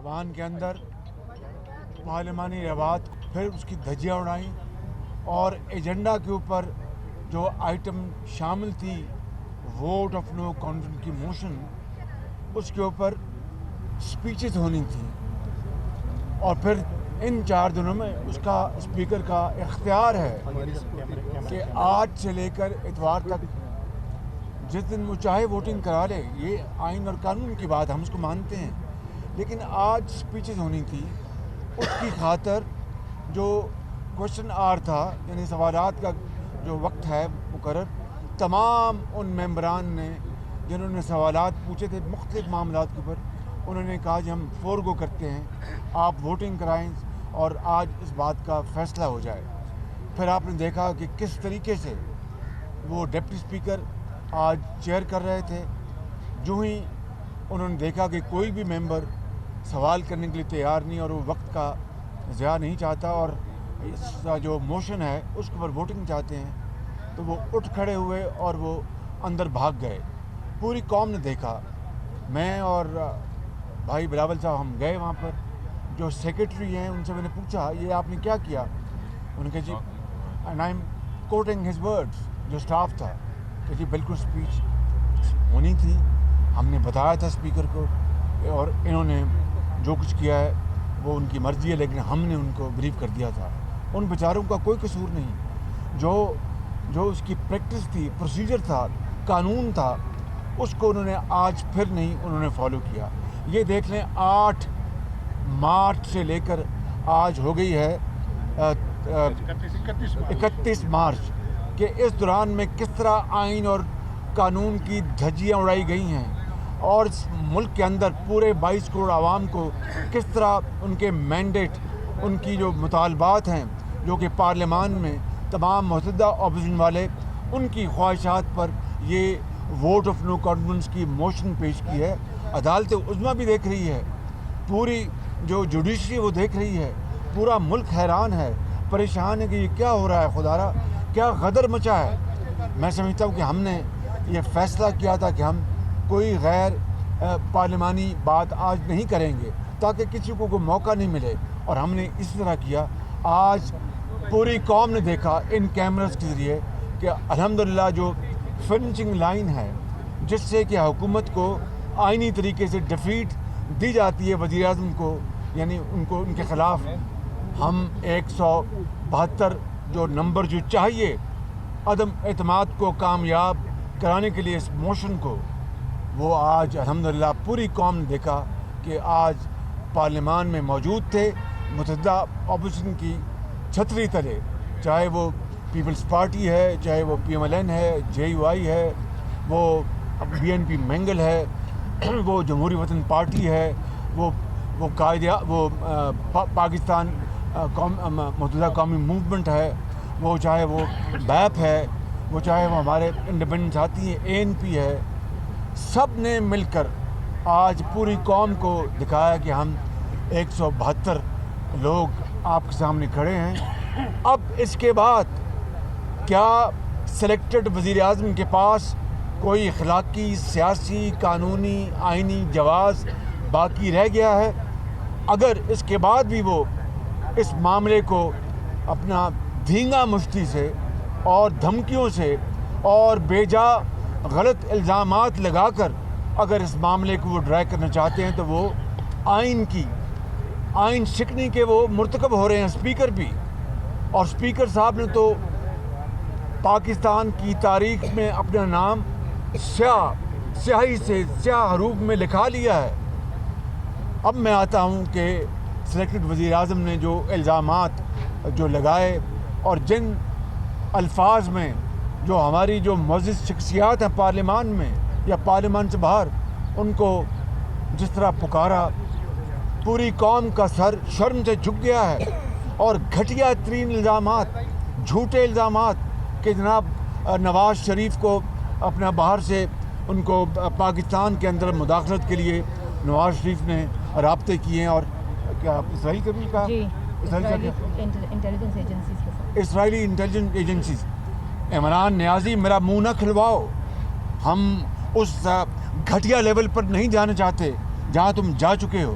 ایوان کے اندر پارلیمانی روایت پھر اس کی دھجیاں اڑائیں اور ایجنڈا کے اوپر جو آئٹم شامل تھی ووٹ آف نو کانفیڈنس کی موشن، اس کے اوپر سپیچز ہونی تھیں، اور پھر ان 4 دنوں میں اس کا اسپیکر کا اختیار ہے کہ آج سے لے کر اتوار تک جس دن وہ چاہے ووٹنگ کرا لے. یہ آئین اور قانون کی بات، ہم اس کو مانتے ہیں، لیکن آج سپیچز ہونی تھی. اس کی خاطر جو کوشچن آور تھا، یعنی سوالات کا جو وقت ہے مقرر، تمام ان ممبران نے جنہوں نے سوالات پوچھے تھے مختلف معاملات کے اوپر، انہوں نے کہا کہ ہم فورگو کرتے ہیں، آپ ووٹنگ کرائیں اور آج اس بات کا فیصلہ ہو جائے. پھر آپ نے دیکھا کہ کس طریقے سے وہ ڈپٹی اسپیکر آج چیئر کر رہے تھے. جو ہی انہوں نے دیکھا کہ کوئی بھی ممبر سوال کرنے کے لیے تیار نہیں اور وہ وقت کا ضیاع نہیں چاہتا اور اس کا جو موشن ہے اس کے اوپر ووٹنگ چاہتے ہیں، تو وہ اٹھ کھڑے ہوئے اور وہ اندر بھاگ گئے. پوری قوم نے دیکھا. میں اور بھائی بلاول صاحب ہم گئے وہاں پر. جو سیکرٹری ہیں ان سے میں نے پوچھا یہ آپ نے کیا کیا؟ انہوں نے کہا جی and I'm quoting his words. جو اسٹاف تھا کہ جی بالکل اسپیچ ہونی تھی، ہم نے بتایا تھا اسپیکر کو، اور انہوں نے جو کچھ کیا ہے وہ ان کی مرضی ہے، لیکن ہم نے ان کو بریف کر دیا تھا. ان بیچاروں کا کوئی قصور نہیں. جو اس کی پریکٹس تھی، پروسیجر تھا، قانون تھا، اس کو انہوں نے آج پھر نہیں انہوں نے فالو کیا. یہ دیکھ لیں 8 مارچ سے لے کر آج ہو گئی ہے 31 مارچ کہ اس دوران میں کس طرح آئین اور قانون کی دھجیاں اڑائی گئی ہیں، اور اس ملک کے اندر پورے 22 کروڑ عوام کو کس طرح ان کے مینڈیٹ، ان کی جو مطالبات ہیں جو کہ پارلیمان میں تمام متحدہ اپوزیشن والے ان کی خواہشات پر یہ ووٹ آف نو کانفیڈنس کی موشن پیش کی ہے. عدالت عظمیٰ بھی دیکھ رہی ہے، پوری جو جوڈیشری وہ دیکھ رہی ہے، پورا ملک حیران ہے، پریشان ہے کہ یہ کیا ہو رہا ہے. خدارا کیا غدر مچا ہے. میں سمجھتا ہوں کہ ہم نے یہ فیصلہ کیا تھا کہ ہم کوئی غیر پارلیمانی بات آج نہیں کریں گے تاکہ کسی کو کوئی موقع نہیں ملے، اور ہم نے اس طرح کیا. آج پوری قوم نے دیکھا ان کیمراز کے ذریعے کہ الحمدللہ جو فنچنگ لائن ہے جس سے کہ حکومت کو آئینی طریقے سے ڈیفیٹ دی جاتی ہے وزیر اعظم کو، یعنی ان کے خلاف ہم 172 جو نمبر جو چاہیے عدم اعتماد کو کامیاب کرانے کے لیے اس موشن کو، وہ آج الحمدللہ پوری قوم نے دیکھا کہ آج پارلیمان میں موجود تھے متحدہ اپوزیشن کی چھتری تلے، چاہے وہ پیپلز پارٹی ہے، چاہے وہ PMLN ہے، JUI ہے، وہ BNP منگل ہے، وہ جمہوری وطن پارٹی ہے، وہ پاکستان متحدہ قومی موومنٹ ہے، وہ چاہے وہ بیپ ہے، وہ چاہے وہ ہمارے انڈیپینڈنٹ ساتھی ہیں ANP ہے. سب نے مل کر آج پوری قوم کو دکھایا کہ ہم 172 لوگ آپ کے سامنے کھڑے ہیں. اب اس کے بعد کیا سلیکٹڈ وزیر اعظم کے پاس کوئی اخلاقی، سیاسی، قانونی، آئینی جواز باقی رہ گیا ہے؟ اگر اس کے بعد بھی وہ اس معاملے کو اپنا دھینگا مشتی سے اور دھمکیوں سے اور بے جا غلط الزامات لگا کر اگر اس معاملے کو وہ ڈرائی کرنا چاہتے ہیں تو وہ آئین شکنی کے وہ مرتکب ہو رہے ہیں اسپیکر بھی. اور اسپیکر صاحب نے تو پاکستان کی تاریخ میں اپنا نام سیاہی سے سیاہ حروف میں لکھا لیا ہے. اب میں آتا ہوں کہ سلیکٹڈ وزیر اعظم نے جو الزامات جو لگائے اور جن الفاظ میں جو ہماری جو معزز شخصیات ہیں پارلیمان میں یا پارلیمان سے باہر، ان کو جس طرح پکارا، پوری قوم کا سر شرم سے جھک گیا ہے. اور گھٹیا ترین الزامات، جھوٹے الزامات کہ جناب نواز شریف کو اپنا باہر سے ان کو پاکستان کے اندر مداخلت کے لیے نواز شریف نے رابطے کیے ہیں. اور کیا اسرائیل کا بھی کہا؟ اسرائیلی انٹیلیجنس ایجنسیز. عمران نیازی میرا منہ نہ کھلواؤ، ہم اس گھٹیا لیول پر نہیں جانا چاہتے جہاں تم جا چکے ہو.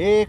1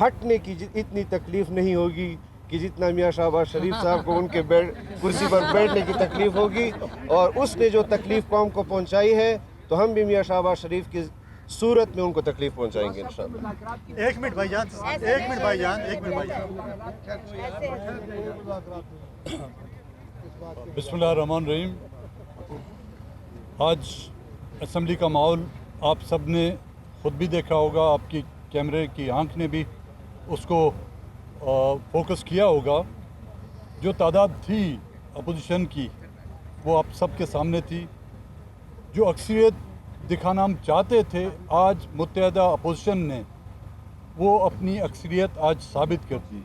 ہٹنے کی اتنی تکلیف نہیں ہوگی کہ جتنا میاں شہباز شریف صاحب کو ان کے کرسی پر بیٹھنے کی تکلیف ہوگی. اور اس نے جو تکلیف قوم کو پہنچائی ہے تو ہم بھی میاں شہباز شریف کی صورت میں ان کو تکلیف پہنچائیں گے انشاءاللہ. ایک منٹ بھائی جان. بسم اللہ الرحمن الرحیم. آج اسمبلی کا ماحول آپ سب نے خود بھی دیکھا ہوگا, آپ کی کیمرے کی آنکھ نے بھی اس کو فوکس کیا ہوگا. جو تعداد تھی اپوزیشن کی وہ آپ سب کے سامنے تھی. جو اکثریت دکھانا ہم چاہتے تھے آج متحدہ اپوزیشن نے وہ اپنی اکثریت آج ثابت کر دی.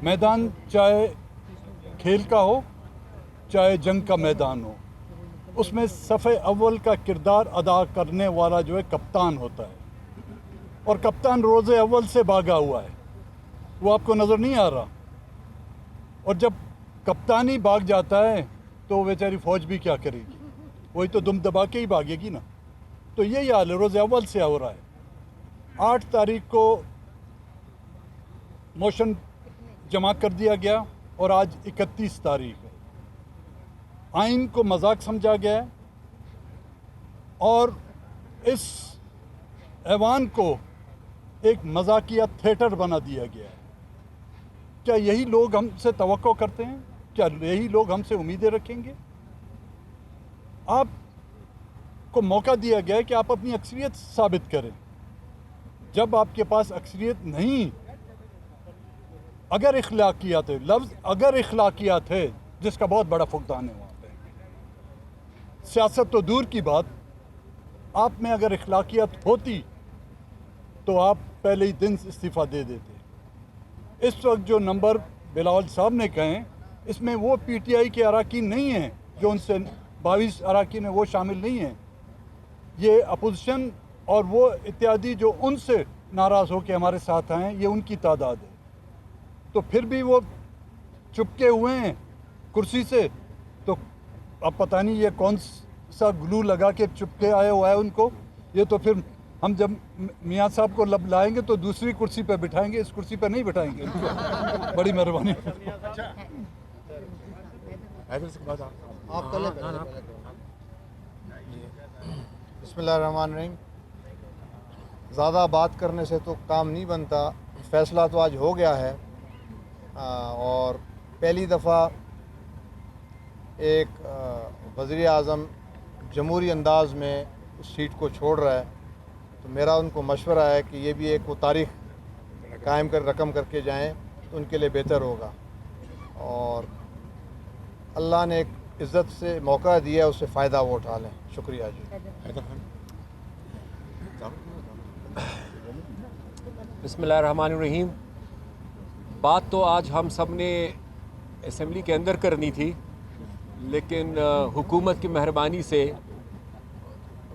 میدان چاہے کھیل کا ہو چاہے جنگ کا میدان ہو, اس میں صف اول کا کردار ادا کرنے والا جو ہے کپتان ہوتا ہے, اور کپتان روز اول سے بھاگا ہوا ہے, وہ آپ کو نظر نہیں آ رہا. اور جب کپتان ہی بھاگ جاتا ہے تو بیچاری فوج بھی کیا کرے گی, وہی تو دم دبا کے ہی بھاگے گی نا. تو یہی حال ہے, روز اول سے ہو رہا ہے. 8 تاریخ کو موشن جمع کر دیا گیا اور آج 31 تاریخ ہے. آئین کو مذاق سمجھا گیا ہے اور اس ایوان کو ایک مذاقیہ تھیٹر بنا دیا گیا ہے. کیا یہی لوگ ہم سے توقع کرتے ہیں؟ کیا یہی لوگ ہم سے امیدیں رکھیں گے؟ آپ کو موقع دیا گیا ہے کہ آپ اپنی اکثریت ثابت کریں. جب آپ کے پاس اکثریت نہیں, اگر اخلاقیات ہے, لفظ اگر اخلاقیات ہے جس کا بہت بڑا فقدان ہے وہاں پہ, سیاست تو دور کی بات, آپ میں اگر اخلاقیات ہوتی تو آپ پہلے ہی دن استعفیٰ دے دیتے. اس وقت جو نمبر بلاول صاحب نے کہیں اس میں وہ پی ٹی آئی کے اراکین نہیں ہیں, جو ان سے 22 اراکین ہیں وہ شامل نہیں ہیں. یہ اپوزیشن اور وہ اتحادی جو ان سے ناراض ہو کے ہمارے ساتھ آئے ہیں, یہ ان کی تعداد ہے. تو پھر بھی وہ چپکے ہوئے ہیں کرسی سے. تو اب پتہ نہیں یہ کون سا گلو لگا کے چپکے آئے ہوا ہے ان کو. یہ تو پھر ہم جب میاں صاحب کو لب لائیں گے تو دوسری کرسی پہ بٹھائیں گے, اس کرسی پہ نہیں بٹھائیں گے. بڑی مہربانی. بسم اللہ الرحمن الرحیم. زیادہ بات کرنے سے تو کام نہیں بنتا. فیصلہ تو آج ہو گیا ہے, اور پہلی دفعہ ایک وزیر اعظم جمہوری انداز میں اس سیٹ کو چھوڑ رہا ہے. تو میرا ان کو مشورہ ہے کہ یہ بھی ایک وہ تاریخ قائم کر رقم کر کے جائیں تو ان کے لیے بہتر ہوگا. اور اللہ نے ایک عزت سے موقع دیا ہے, اس سے فائدہ وہ اٹھا لیں. شکریہ جی. بسم اللہ الرحمن الرحیم. بات تو آج ہم سب نے اسمبلی کے اندر کرنی تھی, لیکن حکومت کی مہربانی سے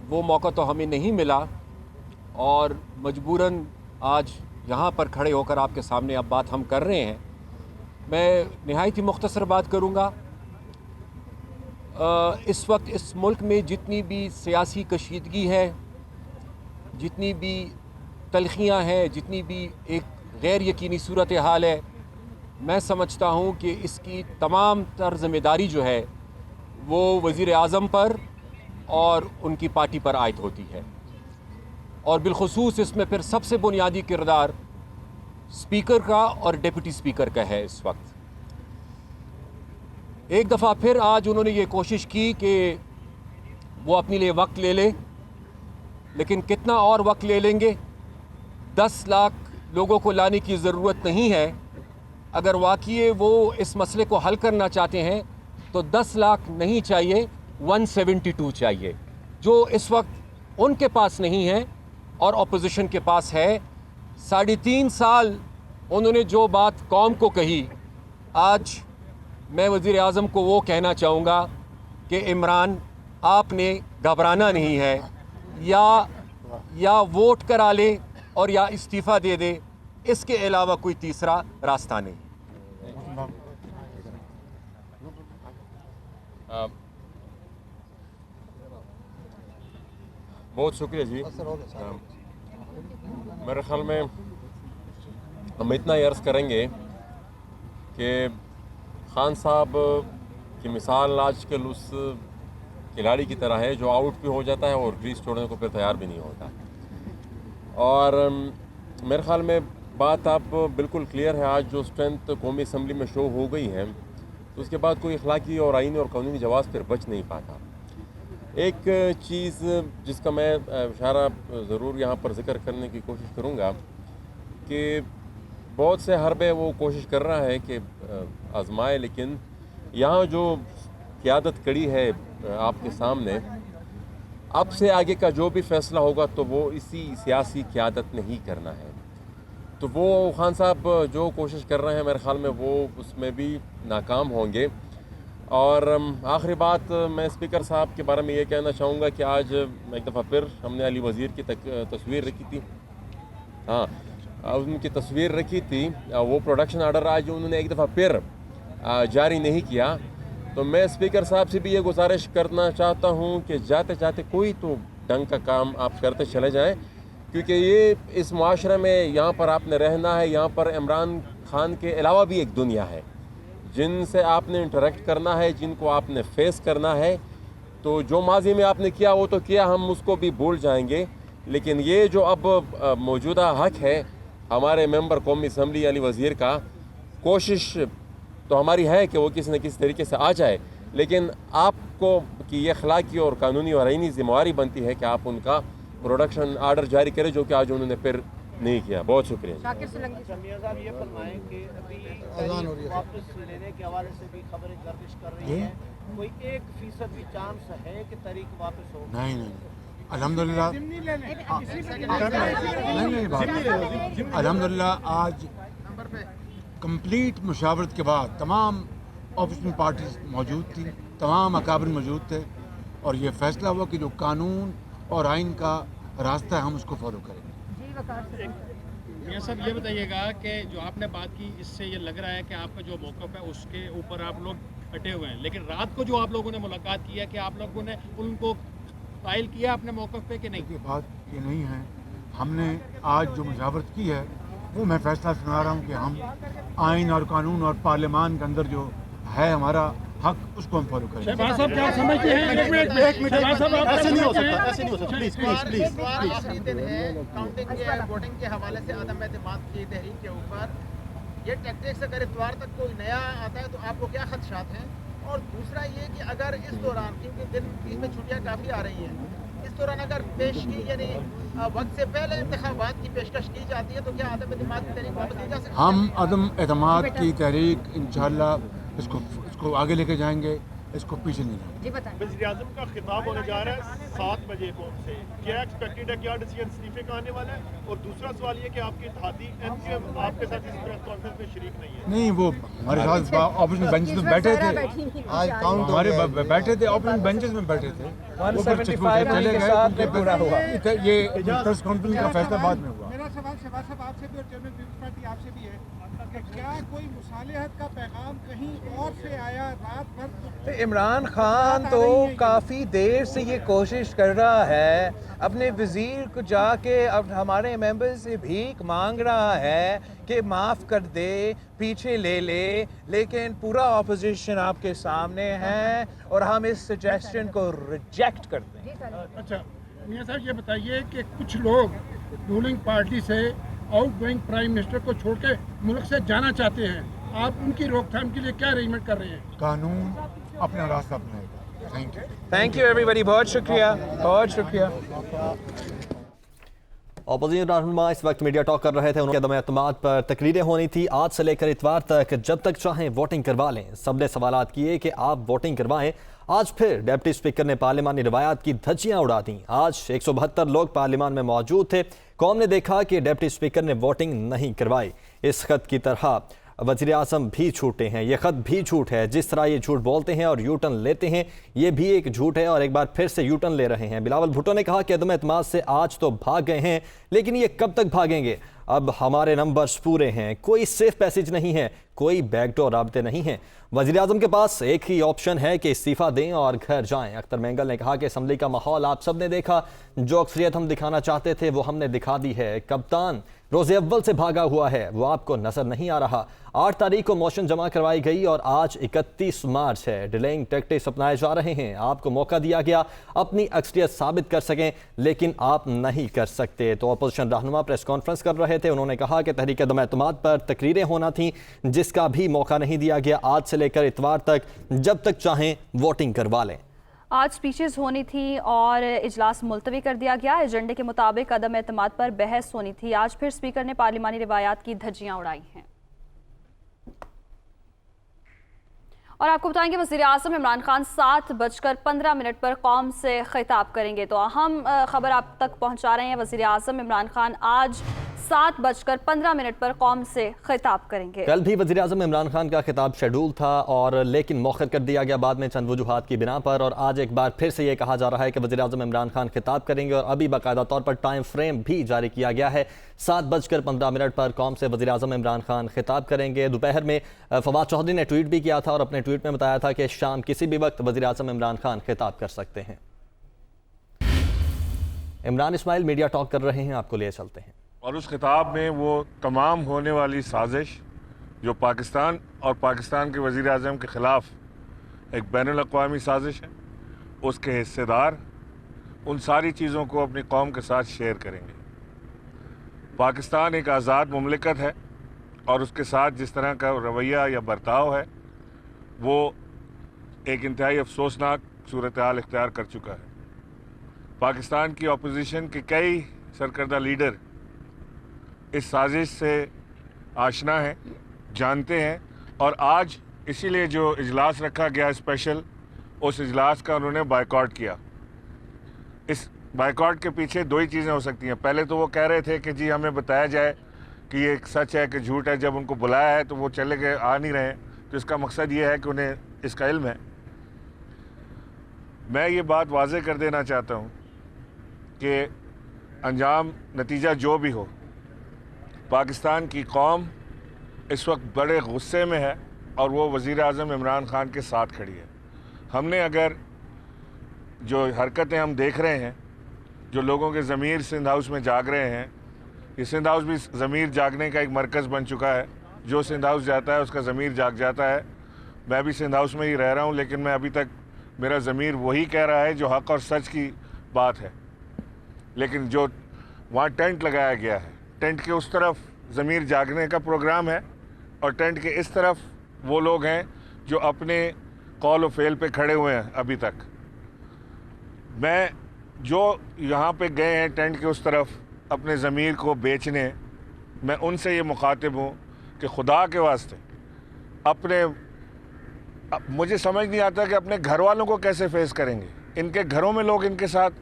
وہ موقع تو ہمیں نہیں ملا, اور مجبوراً آج یہاں پر کھڑے ہو کر آپ کے سامنے اب بات ہم کر رہے ہیں. میں نہایت ہی مختصر بات کروں گا. اس وقت اس ملک میں جتنی بھی سیاسی کشیدگی ہے, جتنی بھی تلخیاں ہیں, جتنی بھی ایک غیر یقینی صورتحال ہے, میں سمجھتا ہوں کہ اس کی تمام تر ذمہ داری جو ہے وہ وزیر اعظم پر اور ان کی پارٹی پر عائد ہوتی ہے. اور بالخصوص اس میں پھر سب سے بنیادی کردار اسپیکر کا اور ڈپٹی اسپیکر کا ہے. اس وقت ایک دفعہ پھر آج انہوں نے یہ کوشش کی کہ وہ اپنے لیے وقت لے لیں, لیکن کتنا اور وقت لے لیں گے؟ 10 لاکھ لوگوں کو لانے کی ضرورت نہیں ہے. اگر واقعی وہ اس مسئلے کو حل کرنا چاہتے ہیں تو 10 لاکھ نہیں چاہیے, 172 چاہیے, جو اس وقت ان کے پاس نہیں ہے اور اپوزیشن کے پاس ہے. 3.5 سال انہوں نے جو بات قوم کو کہی, آج میں وزیر اعظم کو وہ کہنا چاہوں گا کہ عمران, آپ نے گھبرانا نہیں ہے, یا ووٹ کرا لے اور یا استعفیٰ دے دے, اس کے علاوہ کوئی تیسرا راستہ نہیں. بہت شکریہ جی. میرے خیال میں ہم اتنا ہی عرض کریں گے کہ خان صاحب کی مثال آج کل اس کھلاڑی کی طرح ہے جو آؤٹ بھی ہو جاتا ہے اور کریز چھوڑنے کو پھر تیار بھی نہیں ہوتا. اور میرے خیال میں بات آپ بالکل کلیئر ہے. آج جو اسٹرینتھ قومی اسمبلی میں شو ہو گئی ہے تو اس کے بعد کوئی اخلاقی اور آئینی اور قانونی جواز پھر بچ نہیں پاتا. ایک چیز جس کا میں اشارہ ضرور یہاں پر ذکر کرنے کی کوشش کروں گا کہ بہت سے حربے وہ کوشش کر رہا ہے کہ آزمائے، لیکن یہاں جو قیادت کڑی ہے آپ کے سامنے، اب سے آگے کا جو بھی فیصلہ ہوگا تو وہ اسی سیاسی قیادت نے ہی کرنا ہے. تو وہ خان صاحب جو کوشش کر رہے ہیں میرے خیال میں وہ اس میں بھی ناکام ہوں گے. اور آخری بات میں اسپیکر صاحب کے بارے میں یہ کہنا چاہوں گا کہ آج ایک دفعہ پھر ہم نے علی وزیر کی تصویر رکھی تھی، ان کی تصویر رکھی تھی، وہ پروڈکشن آرڈر آج انہوں نے ایک دفعہ پھر جاری نہیں کیا. تو میں اسپیکر صاحب سے بھی یہ گزارش کرنا چاہتا ہوں کہ جاتے جاتے کوئی تو ڈنگ کا کام آپ کرتے چلے جائیں، کیونکہ یہ اس معاشرے میں یہاں پر آپ نے رہنا ہے. یہاں پر عمران خان کے علاوہ بھی ایک دنیا ہے جن سے آپ نے انٹریکٹ کرنا ہے، جن کو آپ نے فیس کرنا ہے. تو جو ماضی میں آپ نے کیا وہ تو کیا، ہم اس کو بھی بھول جائیں گے، لیکن یہ جو اب موجودہ حق ہے ہمارے ممبر قومی اسمبلی علی وزیر کا، کوشش تو ہماری ہے کہ وہ کسی نہ کسی طریقے سے آ جائے، لیکن آپ کو کی یہ اخلاقی اور قانونی اور آئینی ذمہ داری بنتی ہے کہ آپ ان کا پروڈکشن آرڈر جاری کریں، جو کہ آج انہوں نے پھر نہیں کیا. بہت شکریہ. میاں صاحب یہ فرمائیں کہ ابھی واپس لینے کے حوالے سے بھی خبریں گردش کر رہی ہیں، کوئی 1% بھی چانس ہے کہ تحریک واپس ہو؟ نہیں الحمدللہ الحمدللہ آج کمپلیٹ مشاورت کے بعد تمام اپوزیشن پارٹیز موجود تھیں، تمام اکابر موجود تھے، اور یہ فیصلہ ہوا کہ جو قانون اور آئین کا راستہ ہے ہم اس کو فالو کریں گے. میاں صاحب یہ بتائیے گا کہ جو آپ نے بات کی اس سے یہ لگ رہا ہے کہ آپ کا جو موقف ہے اس کے اوپر آپ لوگ ڈٹے ہوئے ہیں، لیکن رات کو جو آپ لوگوں نے ملاقات کی ہے کہ آپ لوگوں نے ان کو قائل کیا اپنے موقف پہ کہ نہیں؟ یہ بات یہ نہیں ہے. ہم نے آج جو مشاورت کی ہے وہ میں فیصلہ سنا رہا ہوں کہ ہم آئین اور قانون اور پارلیمان کے اندر جو ہے ہمارا حق اس کو ہم فالو کریں گے. شہباز صاحب کیا سمجھتے ہیں؟ ایک منٹ شہباز صاحب آپ ایسے نہیں ہو سکتا، ایسے نہیں ہو سکتا، پلیز پلیز پلیز. آخری دن ہے کاؤنٹنگ کے ووٹنگ کے حوالے سے عدم اعتماد کی تحریک کے اوپر، یہ ٹیکٹکس اگر اتوار تک کوئی نیا آتا ہے تو آپ کو کیا خدشات ہیں؟ اور دوسرا یہ کہ اگر اس دوران، کیونکہ دن بیچ میں چھٹیاں کافی آ رہی ہیں، اس دوران اگر پیشگی یعنی وقت سے پہلے انتخابات کی پیشکش کی جاتی ہے تو کیا عدم اعتماد کی تحریک واپس لی جا سکتی ہے؟ ہم عدم اعتماد کی تحریک انشاءاللہ اس کو آگے لے کے جائیں گے، اس کو پیچھے نہیں جائیں گے. وزیر اعظم کا خطاب ہونے جا رہا ہے 7 بجے قوم سے، کیا ایکسپیکٹڈ ہے، کیا ڈیسیژن استعفے کا آنے والا ہے؟ اور دوسرا سوال یہ کہ آپ کے اتحادی ایم کیو ایم آپ کے ساتھ اس پریس کانفرنس میں شریک نہیں ہے. نہیں، وہ ہمارے ساتھ اپوزیشن بینچز میں بیٹھے تھے، آج کاؤنٹ ہو ہمارے گیا. بیٹھے تھے اپوزیشن بینچز میں بیٹھے تھے. 175 کے ساتھ میں پورا ہوا. یہ پریس کانفرنس کا فیصلہ بعد میں ہوا. میرا سوال شہباز صاحب آپ سے بھی اور چیئرمین پیپلز پارٹی آپ سے بھی ہے کہ کیا کوئی مصالحت کا پیغام کہیں اور سے آیا رات بھر؟ عمران خان تو کافی دیر سے یہ کوشش کر رہا ہے، اپنے وزیر کو جا کے اب ہمارے ممبر سے بھیک مانگ رہا ہے کہ معاف کر دے، پیچھے لے لے، لیکن پورا اپوزیشن آپ کے سامنے ہے اور ہم اس سجیشن کو ریجیکٹ کرتے ہیں. اچھا میاں صاحب یہ بتائیے کہ کچھ لوگ رولنگ پارٹی سے آؤٹ گوئنگ پرائم منسٹر کو چھوڑ کے ملک سے جانا چاہتے ہیں، آپ ان کی روک تھام کے لیے کیا ارینجمنٹ کر رہے ہیں؟ قانون اپنا راستہ اپنائے گا. Thank you. Thank you everybody, بہت شکریہ، بہت شکریہ. اپوزیشن رہنما اس وقت میڈیا ٹاک کر رہے تھے، ان کے عدم اعتماد پر تقریریں ہونی تھی آج سے لے کر اتوار تک، جب تک چاہیں ووٹنگ کروا لیں. سب نے سوالات کیے کہ آپ ووٹنگ کروائیں. آج پھر ڈپٹی اسپیکر نے پارلیمانی روایات کی دھجیاں اڑا دیں. آج 172 لوگ پارلیمان میں موجود تھے. قوم نے دیکھا کہ ڈپٹی اسپیکر نے ووٹنگ نہیں کروائی. اس خط کی طرح وزیر اعظم بھی جھوٹے ہیں، یہ خط بھی جھوٹ ہے. جس طرح یہ جھوٹ بولتے ہیں اور یو ٹرن لیتے ہیں، یہ بھی ایک جھوٹ ہے اور ایک بار پھر سے یو ٹرن لے رہے ہیں. بلاول بھٹو نے کہا کہ عدم اعتماد سے آج تو بھاگ گئے ہیں، لیکن یہ کب تک بھاگیں گے؟ اب ہمارے نمبرز پورے ہیں، کوئی سیف پیسج نہیں ہے، کوئی بیک ڈور رابطے نہیں ہیں۔ وزیراعظم کے پاس ایک ہی آپشن ہے کہ استعفیٰ دیں اور گھر جائیں۔ اختر مینگل نے کہا کہ اسمبلی کا ماحول آپ سب نے دیکھا، جو اکثریت ہم دکھانا چاہتے تھے وہ ہم نے دکھا دی ہے۔ کپتان روز اول سے بھاگا ہوا ہے، وہ آپ کو نظر نہیں آ رہا۔ 8 تاریخ کو موشن جمع کروائی گئی اور آج 31 مارچ ہے۔ ڈیلیئنگ ٹیکٹکس اپنائے جا رہے ہیں، آپ کو موقع دیا گیا اپنی اکثریت ثابت کر سکیں، لیکن آپ نہیں کر سکتے۔ تو اپوزیشن رہنما پریس کانفرنس کر رہے تھے، انہوں نے کہا کہ تحریک عدم اعتماد پر تقریریں ہونا تھیں، جس کا بھی موقع نہیں دیا گیا۔ آج سے لے کر اتوار تک جب تک چاہیں ووٹنگ کروا لیں۔ آج سپیچز ہونی تھی اور اجلاس ملتوی کر دیا گیا۔ ایجنڈے کے مطابق عدم اعتماد پر بحث ہونی تھی۔ آج پھر اسپیکر نے پارلیمانی روایات کی دھجیاں اڑائی ہیں۔ اور آپ کو بتائیں گے وزیر اعظم عمران خان 7:15 پر قوم سے خطاب کریں گے۔ تو اہم خبر آپ تک پہنچا رہے ہیں، وزیر اعظم عمران خان آج 7:15 پر قوم سے خطاب کریں گے۔ کل بھی وزیر اعظم عمران خان کا خطاب شیڈول تھا اور لیکن مؤخر کر دیا گیا بعد میں چند وجوہات کی بنا پر، اور آج ایک بار پھر سے یہ کہا جا رہا ہے کہ وزیر اعظم عمران خان خطاب کریں گے، اور ابھی باقاعدہ طور پر ٹائم فریم بھی جاری کیا گیا ہے۔ 7:15 پر قوم سے وزیر اعظم عمران خان خطاب کریں گے۔ دوپہر میں فواد چودھری نے ٹویٹ بھی کیا تھا اور اپنے ٹویٹ میں بتایا تھا کہ شام کسی بھی وقت وزیر اعظم عمران خان خطاب کر سکتے ہیں۔ عمران اسماعیل میڈیا ٹاک کر رہے ہیں، آپ کو لے چلتے ہیں۔ اور اس خطاب میں وہ تمام ہونے والی سازش جو پاکستان اور پاکستان کے وزیر اعظم کے خلاف ایک بین الاقوامی سازش ہے، اس کے حصے دار ان ساری چیزوں کو اپنی قوم کے ساتھ شیئر کریں گے۔ پاکستان ایک آزاد مملکت ہے اور اس کے ساتھ جس طرح کا رویہ یا برتاؤ ہے وہ ایک انتہائی افسوسناک صورتحال اختیار کر چکا ہے۔ پاکستان کی اپوزیشن کے کئی سرکردہ لیڈر اس سازش سے آشنا ہیں، جانتے ہیں، اور آج اسی لیے جو اجلاس رکھا گیا اسپیشل، اس اجلاس کا انہوں نے بائیکاٹ کیا۔ اس بائیکاٹ کے پیچھے دو ہی چیزیں ہو سکتی ہیں۔ پہلے تو وہ کہہ رہے تھے کہ جی ہمیں بتایا جائے کہ یہ سچ ہے کہ جھوٹ ہے۔ جب ان کو بلایا ہے تو وہ چلے گئے، آ نہیں رہے ہیں، تو اس کا مقصد یہ ہے کہ انہیں اس کا علم ہے۔ میں یہ بات واضح کر دینا چاہتا ہوں کہ انجام نتیجہ جو بھی ہو، پاکستان کی قوم اس وقت بڑے غصے میں ہے اور وہ وزیر اعظم عمران خان کے ساتھ کھڑی ہے۔ ہم نے اگر جو حرکتیں ہم دیکھ رہے ہیں، جو لوگوں کے ضمیر سندھ ہاؤس میں جاگ رہے ہیں، یہ سندھ ہاؤس بھی ضمیر جاگنے کا ایک مرکز بن چکا ہے۔ جو سندھ ہاؤس جاتا ہے اس کا ضمیر جاگ جاتا ہے۔ میں بھی سندھ ہاؤس میں ہی رہ رہا ہوں، لیکن میں ابھی تک میرا ضمیر وہی کہہ رہا ہے جو حق اور سچ کی بات ہے۔ لیکن جو وہاں ٹینٹ لگایا گیا ہے، ٹینٹ کے اس طرف ضمیر جاگنے کا پروگرام ہے اور ٹینٹ کے اس طرف وہ لوگ ہیں جو اپنے قول و فعل پہ کھڑے ہوئے ہیں ابھی تک۔ میں جو یہاں پہ گئے ہیں ٹینٹ کے اس طرف اپنے ضمیر کو بیچنے، میں ان سے یہ مخاطب ہوں کہ خدا کے واسطے مجھے سمجھ نہیں آتا کہ اپنے گھر والوں کو کیسے فیس کریں گے۔ ان کے گھروں میں لوگ ان کے ساتھ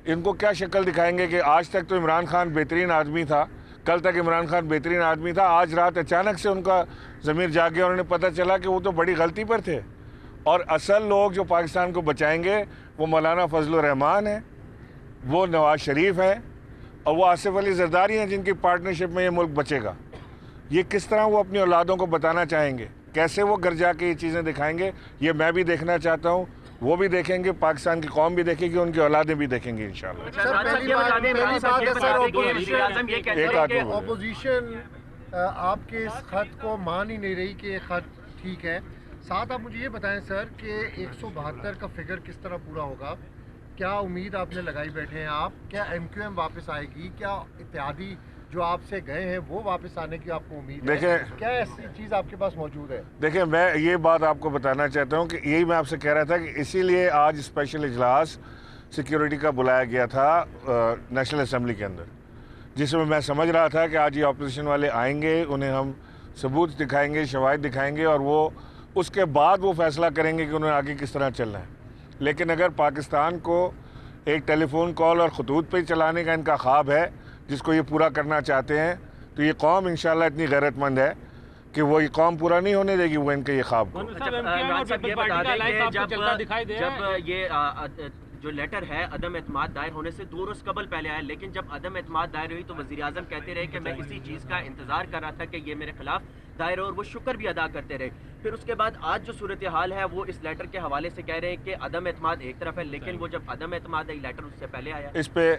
ان کو کیا شکل دکھائیں گے کہ آج تک تو عمران خان بہترین آدمی تھا، کل تک عمران خان بہترین آدمی تھا، آج رات اچانک سے ان کا ضمیر جاگ گیا اور انہیں پتہ چلا کہ وہ تو بڑی غلطی پر تھے۔ اور اصل لوگ جو پاکستان کو بچائیں گے وہ مولانا فضل الرحمان ہیں، وہ نواز شریف ہیں، اور وہ آصف علی زرداری ہیں جن کی پارٹنرشپ میں یہ ملک بچے گا۔ یہ کس طرح وہ اپنی اولادوں کو بتانا چاہیں گے، کیسے وہ گھر جا کے یہ چیزیں دکھائیں گے، یہ میں بھی دیکھنا چاہتا ہوں، وہ بھی دیکھیں گے، پاکستان کی قوم بھی دیکھے گی، ان کی اولادیں بھی دیکھیں گی انشاءاللہ۔ اپوزیشن آپ کے اس خط کو مان ہی نہیں رہی کہ یہ خط ٹھیک ہے۔ ساتھ آپ مجھے یہ بتائیں سر کہ 172 کا فگر کس طرح پورا ہوگا؟ کیا امید آپ نے لگائی بیٹھے ہیں آپ؟ کیا ایم کیو ایم واپس آئے گی؟ کیا اتحادی جو آپ سے گئے ہیں وہ واپس آنے کی آپ کو امید ہے؟ کیا ایسی چیز آپ کے پاس موجود ہے؟ دیکھیں، میں یہ بات آپ کو بتانا چاہتا ہوں کہ یہی میں آپ سے کہہ رہا تھا کہ اسی لیے آج اسپیشل اجلاس سیکیورٹی کا بلایا گیا تھا نیشنل اسمبلی کے اندر، جس میں میں سمجھ رہا تھا کہ آج یہ اپوزیشن والے آئیں گے، انہیں ہم ثبوت دکھائیں گے، شواہد دکھائیں گے، اور وہ اس کے بعد وہ فیصلہ کریں گے کہ انہیں آگے کس طرح چلنا ہے۔ لیکن اگر پاکستان کو ایک ٹیلی فون کال اور خطوط پہ چلانے کا ان کا خواب ہے، جس کو یہ پورا کرنا چاہتے ہیں، تو یہ قوم انشاءاللہ اتنی غیرت مند ہے کہ وہ یہ قوم پورا نہیں ہونے دے گی وہ ان کے یہ خواب کو۔ جب یہ جو لیٹر ہے عدم اعتماد دائر ہونے سے 2 روز قبل پہلے آیا، لیکن جب عدم اعتماد دائر ہوئی تو وزیر اعظم کہتے رہے کہ میں اسی چیز کا انتظار کر رہا تھا کہ یہ میرے خلاف دائر ہو، اور وہ شکر بھی ادا کرتے رہے. پھر اس کے بعد آج جو صورتحال ہے وہ اس لیٹر کے حوالے سے کہہ رہے ہیں کہ عدم اعتماد ایک طرف ہے، لیکن وہ جب عدم اعتماد ہے لیٹر اس سے پہلے آیا. اس پہ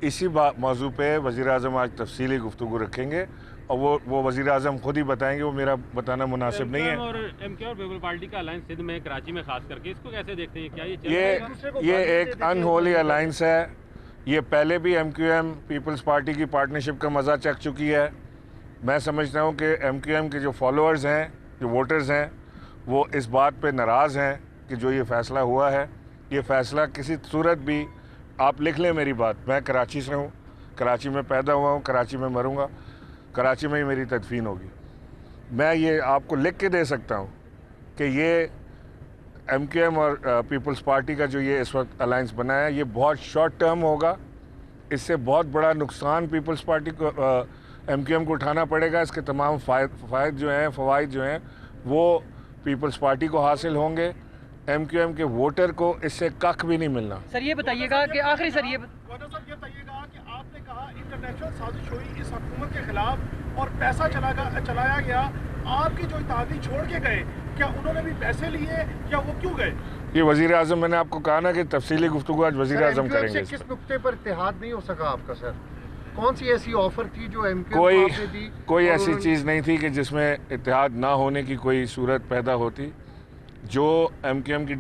اسی موضوع پہ وزیر اعظم آج تفصیلی گفتگو رکھیں گے اور وہ وزیر اعظم خود ہی بتائیں گے، وہ میرا بتانا مناسب نہیں ہے. اور ایم کیو اور پیپلز پارٹی کا الائنس سندھ میں کراچی میں خاص کر کے اس کو کیسے دیکھتے ہیں؟ کیا یہ ایک انہولی الائنس ہے. یہ پہلے بھی M Q M Peoples Party کی پارٹنرشپ کا مزہ چکھ چکی ہے. میں سمجھتا ہوں کہ ایم کیو ایم کے جو فالوورز ہیں، جو ووٹرز ہیں، وہ اس بات پہ ناراض ہیں کہ جو یہ فیصلہ ہوا ہے، یہ فیصلہ کسی صورت بھی، آپ لکھ لیں میری بات، میں کراچی سے ہوں، کراچی میں پیدا ہوا ہوں، کراچی میں مروں گا، کراچی میں ہی میری تدفین ہوگی. میں یہ آپ کو لکھ کے دے سکتا ہوں کہ یہ ایم کیو ایم اور پیپلز پارٹی کا جو یہ اس وقت الائنس بنا ہے، یہ بہت شارٹ ٹرم ہوگا. اس سے بہت بڑا نقصان پیپلز پارٹی کو، ایم کیو ایم کو اٹھانا پڑے گا. اس کے تمام فوائد جو ہیں وہ پیپلز پارٹی کو حاصل ہوں گے. ایم کیو ایم کے ووٹر کو اس سے کخ بھی نہیں ملنا. سر یہ بتائیے گا کہ آخری سر یہ بتائیے گا کہ آپ نے کہا انٹرنیشنل سازش ہوئی اس حکومت کے خلاف اور پیسہ چلایا گیا، آپ کی جو اتحادی چھوڑ کے گئے، کیا انہوں نے بھی پیسے لیے یا وہ کیوں گئے؟ یہ وزیر اعظم، میں نے آپ کو کہا نا کہ تفصیلی گفتگو آج وزیر اعظم کریں گے. کس نقطے پر اتحاد نہیں ہو سکا آپ کا سر؟ کون سی ایسی آفر تھی جو ایم کیو ایم نے دی؟ کوئی ایسی چیز نہیں تھی کہ جس میں اتحاد نہ ہونے کی کوئی صورت پیدا ہوتی. جو ایم کیو ایم کی